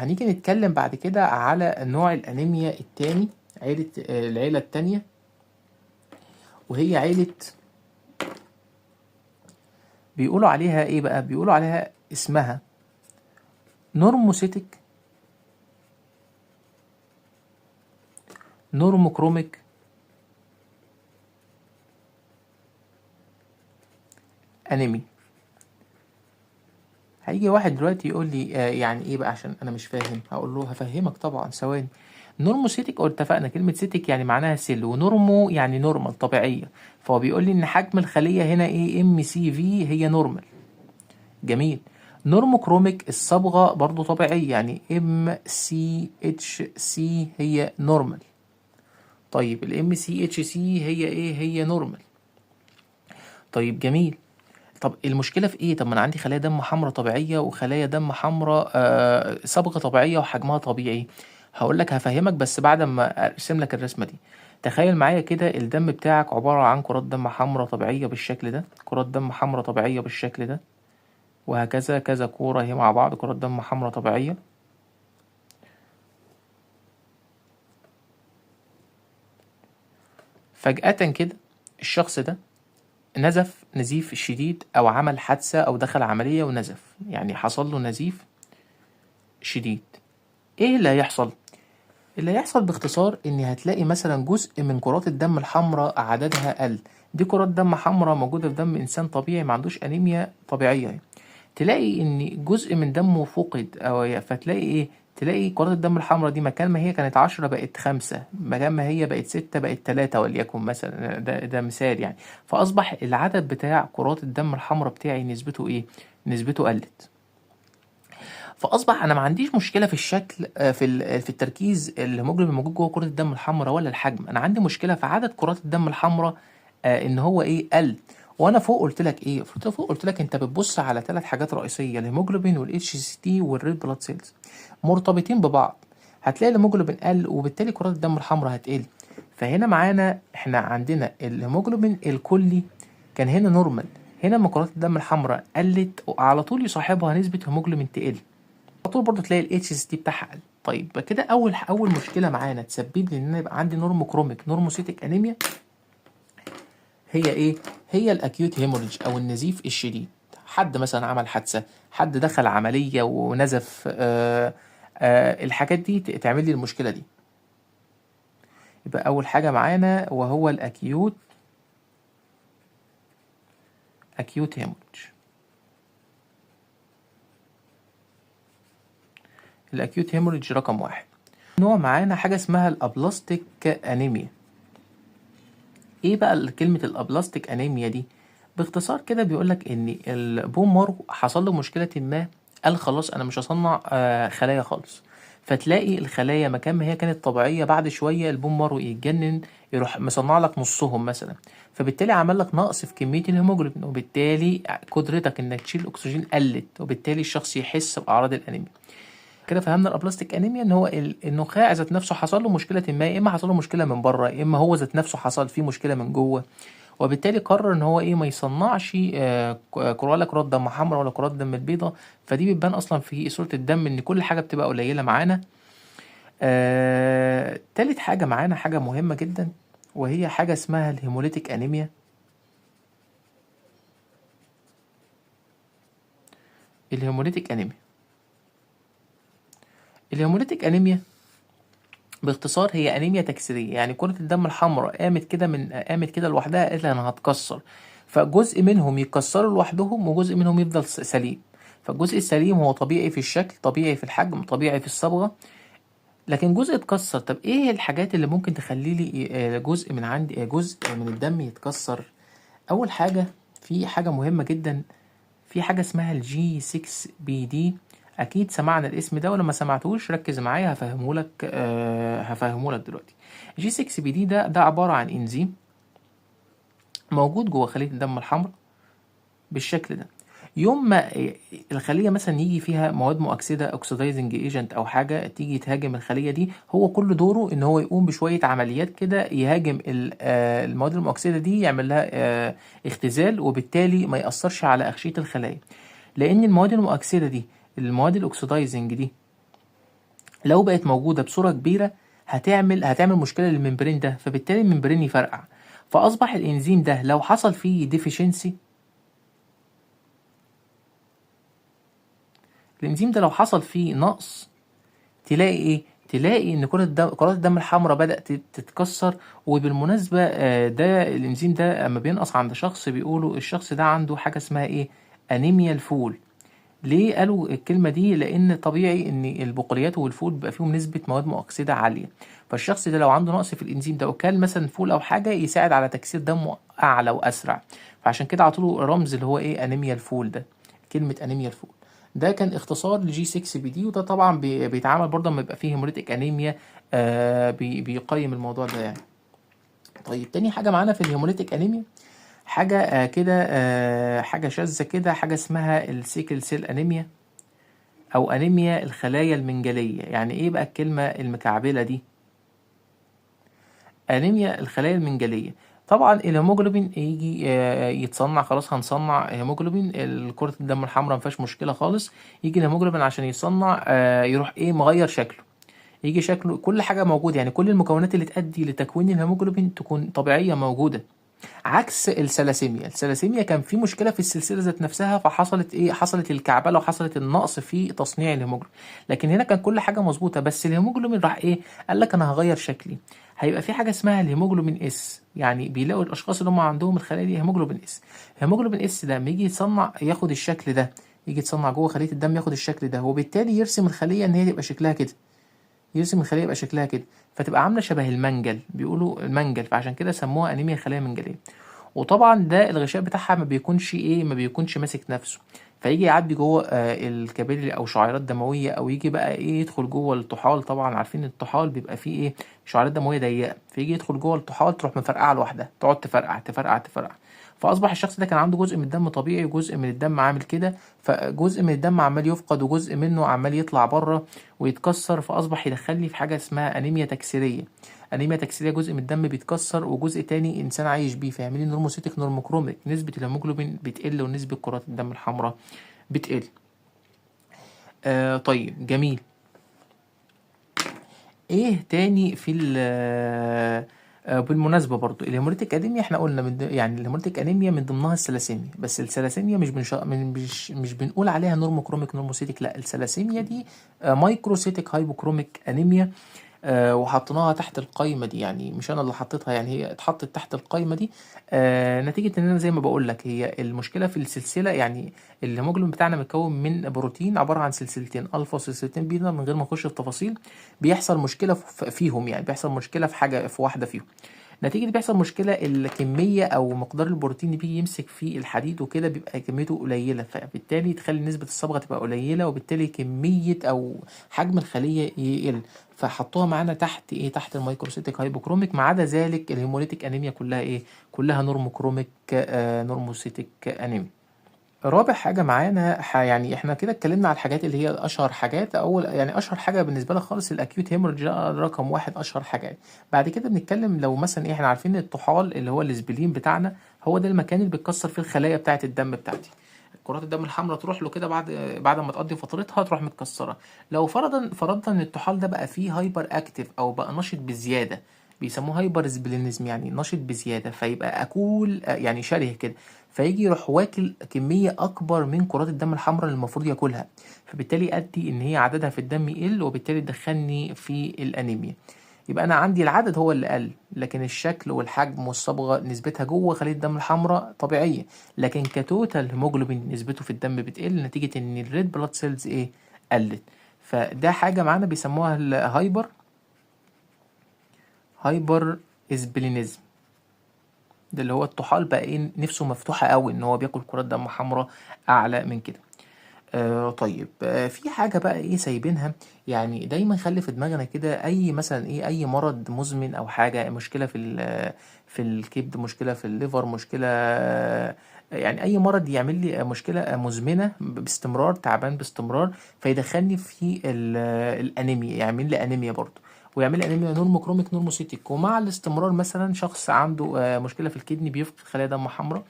هنيجي نتكلم بعد كده على نوع الأنيميا التاني، العيلة التانية، وهي عيلة بيقولوا عليها ايه بقى؟ بيقولوا عليها اسمها نورموسيتك نورموكروميك انيمي. هيجي واحد دلوقتي يقول لي يعني ايه بقى؟ عشان انا مش فاهم. هقول له هفهمك طبعا، ثواني. نورموسيتك، او اتفقنا كلمة سيتك يعني معناها سيل، ونورمو يعني نورمال، طبيعية. فهو بيقول لي ان حجم الخلية هنا ايه؟ ام سي في هي نورمال. جميل. نورموكروميك الصبغة برضو طبيعية، يعني ام سي اتش سي هي نورمال. طيب الام سي اتش سي هي ايه؟ هي نورمال. طيب جميل. طب المشكلة في ايه؟ طب ما انا عندي خلايا دم حمراء طبيعية وخلايا دم حمراء صبغة طبيعية وحجمها طبيعي. هقول لك هفهمك بس بعد ما ارسم لك الرسمة دي. تخيل معايا كده الدم بتاعك عبارة عن كرات دم حمراء طبيعية بالشكل ده، كرات دم حمراء طبيعية بالشكل ده، وهكذا كذا كورة هي مع بعض كرات دم حمراء طبيعية. فجأة كده الشخص ده نزف نزيف شديد، او عمل حادثة او دخل عملية ونزف، يعني حصل له نزيف شديد. ايه اللي هيحصل؟ اللي هيحصل باختصار ان هتلاقي مثلا جزء من كرات الدم الحمراء عددها قل. دي كرات دم حمراء موجودة في دم انسان طبيعي ما عندوش انيميا طبيعية. تلاقي ان جزء من دمه فقد، او فتلاقي ايه؟ تلاقي كرات الدم الحمراء دي مكان ما هي كانت 10 بقت 5، مكان ما هي بقت 6 بقت 3 وليكن مثلا. ده مثال يعني. فأصبح العدد بتاع كرات الدم الحمراء بتاعي نسبته ايه؟ نسبته قلت. فأصبح أنا ما عنديش مشكلة في الشكل، في التركيز الهيموجلوبين موجود جوه كرة الدم الحمراء ولا الحجم. أنا عندي مشكلة في عدد كرات الدم الحمراء، إن هو إيه؟ قل. وانا فوق قلت لك ايه؟ فوق قلت لك انت بتبص على 3 حاجات رئيسيه: الهيموجلوبين والاتش سي تي والريد بلاد سيلز، مرتبطين ببعض. هتلاقي الهيموجلوبين قل وبالتالي كرات الدم الحمراء هتقل. فهنا معانا احنا عندنا الهيموجلوبين الكلي كان هنا نورمال، هنا لما كرات الدم الحمراء قلت على طول يصاحبها نسبه هيموجلوبين تقل، على طول برضه تلاقي الاتش اس تي بتاعها قل. طيب كده اول مشكله معانا تسبب لي ان انا يبقى عندي نورموكروميك نورموسيتك انيميا هي ايه؟ هي الاكيوت هيموريج او النزيف الشديد. حد مثلا عمل حادثه، حد دخل عمليه ونزف، الحاجات دي تعمل لي المشكله دي. يبقى اول حاجه معانا وهو الاكيوت هيموريج. الاكيوت هيموريج رقم 1. نوع معانا حاجه اسمها الابلاستيك انيميا. ايه بقى كلمة الابلاستيك انيميا دي؟ باختصار كده بيقولك ان البون مارو حصل له مشكلة ما، قال خلاص انا مش هصنع خلايا خالص. فتلاقي الخلايا مكان ما هي كانت طبيعية بعد شوية البون مارو يتجنن، يروح مصنع لك نصهم مثلا. فبالتالي عمل لك نقص في كمية الهيموجلوبين، وبالتالي قدرتك انك تشيل الاكسجين قلت، وبالتالي الشخص يحس باعراض الانيميا. كده فهمنا الابلاستيك انيميا ان هو النخاع ذات نفسه حصل له مشكله ما، يا اما حصل له مشكله من بره، يا اما هو ذات نفسه حصل فيه مشكله من جوه، وبالتالي قرر ان هو ايه؟ ما يصنعش ولا كرات دم حمراء ولا كرات دم البيضاء. فدي بتبان اصلا في صوره الدم ان كل حاجه بتبقى قليله معانا. تالت حاجه معانا حاجه مهمه جدا، وهي حاجه اسمها الهيموليتيك انيميا. الهيموليتيك انيميا باختصار هي انيميا تكسيريه، يعني كرة الدم الحمراء قامت كده لوحدها، قالت انا هتكسر. فجزء منهم يتكسروا لوحدهم وجزء منهم يفضل سليم. فالجزء السليم هو طبيعي في الشكل، طبيعي في الحجم، طبيعي في الصبغة، لكن جزء اتكسر. طب ايه الحاجات اللي ممكن تخلي لي جزء من عندي جزء من الدم يتكسر؟ اول حاجة، في حاجة مهمة جدا، في حاجة اسمها الجي 6 بي دي. أكيد سمعنا الاسم ده، ولما سمعتوش ركز معايا هفهمهولك دلوقتي. جي 6 بي دي ده عبارة عن إنزيم موجود جوه خلية الدم الحمراء بالشكل ده. يوم ما الخلية مثلا يجي فيها مواد مؤكسدة اوكسيدايزنج ايجنت او حاجة تيجي تهاجم الخلية دي، هو كل دوره ان هو يقوم بشوية عمليات كده يهاجم المواد المؤكسدة دي، يعمل لها اختزال، وبالتالي ما يأثرش على أغشية الخلايا. لان المواد المؤكسده دي، المواد الاكسدايزنج دي، لو بقت موجودة بصورة كبيرة هتعمل مشكلة للممبرين ده، فبالتالي الممبرين يفرقع. فأصبح الإنزيم ده لو حصل فيه ديفيشنسي، الإنزيم ده لو حصل فيه نقص، تلاقي ايه؟ تلاقي ان كرات الدم الحمراء بدأت تتكسر. وبالمناسبة ده الانزيم ده اما بينقص عند شخص بيقولوا الشخص ده عنده حاجة اسمها ايه؟ انيميا الفول. ليه قالوا الكلمة دي؟ لان طبيعي ان البقوليات والفول بيبقى فيهم نسبة مواد مؤكسدة عالية، فالشخص ده لو عنده نقص في الانزيم ده وكل مثلا فول او حاجة يساعد على تكسير دمه اعلى واسرع. فعشان كده عطوله رمز اللي هو ايه؟ انيميا الفول ده، كلمة انيميا الفول. ده كان اختصار لجي 6 بي دي، وده طبعا بيتعمل برضه لما يبقى فيه هيموريتك انيميا. بيقيم الموضوع ده يعني. طيب تاني حاجة معانا في الهيموريتك انيميا، حاجة كده حاجة شاذة كده، حاجة اسمها السيكل سيل انيميا او انيميا الخلايا المنجلية. يعني ايه بقى الكلمة المكعبلة دي؟ انيميا الخلايا المنجليه. طبعا الهيموجلوبين يجي يتصنع، خلاص هنصنع هيموجلوبين، كرة الدم الحمراء مفيهاش مشكله خالص. يجي الهيموجلوبين عشان يتصنع يروح ايه؟ مغير شكله. يجي شكله كل حاجه موجوده، يعني كل المكونات اللي تؤدي لتكوين الهيموجلوبين تكون طبيعيه موجوده. عكس الثلاسيميا كان في مشكله في السلسله ذات نفسها، فحصلت ايه؟ حصلت الكعبله وحصلت النقص في تصنيع الهيموجلوبين. لكن هنا كان كل حاجه مظبوطه، بس الهيموجلوبين راح ايه؟ قال لك انا هغير شكلي. هيبقى في حاجه اسمها الهيموجلوبين اس، يعني بيلاقوا الاشخاص اللي هم عندهم الخلايا دي هيموجلوبين اس. الهيموجلوبين اس ده لما يجي يتصنع ياخد الشكل ده، يجي يتصنع جوه خليه الدم ياخد الشكل ده، وبالتالي يرسم الخليه ان هي تبقى شكلها كده، يرسم الخليه يبقى شكلها كده، فتبقى عامله شبه المنجل، بيقولوا المنجل، فعشان كده سموها انيميا خلايا منجليه. وطبعا ده الغشاء بتاعها ما بيكونش ماسك نفسه، فيجي يعدي جوه الكباري او شعيرات دمويه، او يجي بقى ايه؟ يدخل جوه الطحال. طبعا عارفين الطحال بيبقى فيه ايه؟ شعيرات دمويه ضيقه، فيجي يدخل جوه الطحال تروح مفرقعه لوحدها، تقعد تفرقع تفرقع تفرقع. فاصبح الشخص ده كان عنده جزء من الدم طبيعي وجزء من الدم عامل كده، فجزء من الدم عمال يفقد وجزء منه عمال يطلع بره ويتكسر، فاصبح يدخلني في حاجه اسمها انيميا تكسيريه. انيميا تكسيريه جزء من الدم بيتكسر وجزء تاني انسان عايش بيه، فيعمل نورموسيتك نورموكروميك، نسبه الهيموجلوبين بتقل ونسبه كرات الدم الحمراء بتقل. طيب جميل. ايه تاني في ال بالمناسبة برضو الهيموريتك انيميا احنا قلنا يعني الهيموريتك انيميا من ضمنها الثلاسيميا، بس الثلاسيميا مش بنقول عليها نورموكروميك نورموسيتك، لا الثلاسيميا دي مايكروسيتك هايبوكروميك انيميا. وحطيناها تحت القايمة دي، يعني مش أنا اللي حطيتها، يعني هي اتحطت تحت القايمة دي نتيجة إن أنا زي ما بقول لك هي المشكلة في السلسلة. يعني الهيموجلوبين بتاعنا متكون من بروتين عبارة عن سلسلتين ألفا وسلسلتين بيتا، من غير ما أخش في تفاصيل. بيحصل مشكلة فيهم، يعني بيحصل مشكلة في حاجة في واحدة فيهم. نتيجة بيحصل مشكلة الكمية أو مقدار البروتين اللي بيجي يمسك في الحديد وكده بيبقى كميته قليلة، فبالتالي تخلي نسبة الصبغة تبقى قليلة، وبالتالي كمية أو حجم الخلية يقل. فحطوها معانا تحت ايه؟ تحت الميكروسيتك هايبوكروميك. ما عدا ذلك الهيموليتيك انيميا كلها ايه؟ كلها نورموكروميك نورموسيتك انيميا. رابع حاجة معانا يعني احنا كده اتكلمنا على الحاجات اللي هي اشهر حاجات. اول يعني اشهر حاجة بالنسبة لك خالص الاكيوت هيموريدج، ده رقم واحد اشهر حاجات. بعد كده بنتكلم لو مثلا ايه؟ احنا عارفين الطحال اللي هو الاسبلين بتاعنا، هو ده المكان اللي بيتكسر فيه الخلايا بتاعة الدم بتاعتي. كرات الدم الحمراء تروح له كده بعد ما تقضي فترتها تروح متكسره. لو فرضا ان الطحال ده بقى فيه هايبر اكتف او بقى نشط بزياده، بيسموه هايبر سبلينزم، يعني نشط بزياده، فيبقى اكول يعني شره كده، فيجي يروح واكل كميه اكبر من كرات الدم الحمراء اللي المفروض ياكلها، فبالتالي يؤدي ان هي عددها في الدم يقل، وبالتالي تدخلني في الانيميا. يبقى انا عندي العدد هو اللي قل، لكن الشكل والحجم والصبغه نسبتها جوه خليه الدم الحمراء طبيعيه. لكن كتوتال هيموجلوبين نسبته في الدم بتقل نتيجه ان الريد بلاد سيلز ايه؟ قلت. فده حاجه معانا بيسموها هايبر اسبلينيزم. ده اللي هو الطحال بقى ايه؟ نفسه مفتوحه قوي ان هو بياكل كرات دم حمراء اعلى من كده. طيب في حاجة بقى ايه سايبينها؟ يعني دايما خلي في دماغنا كده اي مثلا ايه؟ اي مرض مزمن او حاجة، مشكلة في الكبد، مشكلة في الليفر، مشكلة يعني اي مرض يعمل لي مشكلة مزمنة باستمرار، تعبان باستمرار، فيدخلني في الانيميا، يعمل لي انيميا برضه، ويعمل لي انيميا نورموكروميك نورموسيتيك. ومع الاستمرار مثلا شخص عنده مشكلة في الكدني بيفقد خلايا دم حمراء،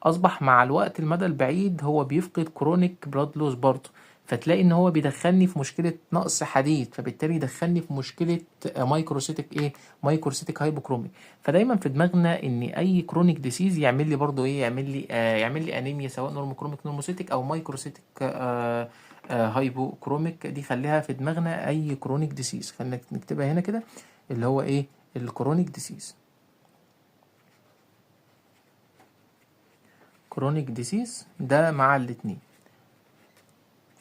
اصبح مع الوقت المدى البعيد هو بيفقد كرونيك بلاد لوس برضه، فتلاقي ان هو بيدخلني في مشكله نقص حديد، فبالتالي يدخلني في مشكله مايكروسيتك هايبوكرومي. فدايما في دماغنا ان اي كرونيك ديسيز يعمل لي برضو ايه، يعمل لي انيميا، سواء نورموكروميك نورموسيتك او مايكروسيتك هايبوكروميك. دي خليها في دماغنا، اي كرونيك ديسيز خلينا نكتبها هنا كده، اللي هو ايه الكرونيك ديسيز. كرونيك ديسيز ده مع الاتنين.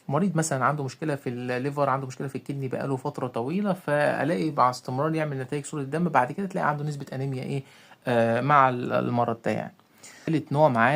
مريض مثلا عنده مشكله في الليفر، عنده مشكله في الكدني بقاله فتره طويله، فالاقي مع استمرار يعمل نتائج صوره الدم، بعد كده تلاقي عنده نسبه انيميا ايه مع المرض ده يعني. ثالث نوع معانا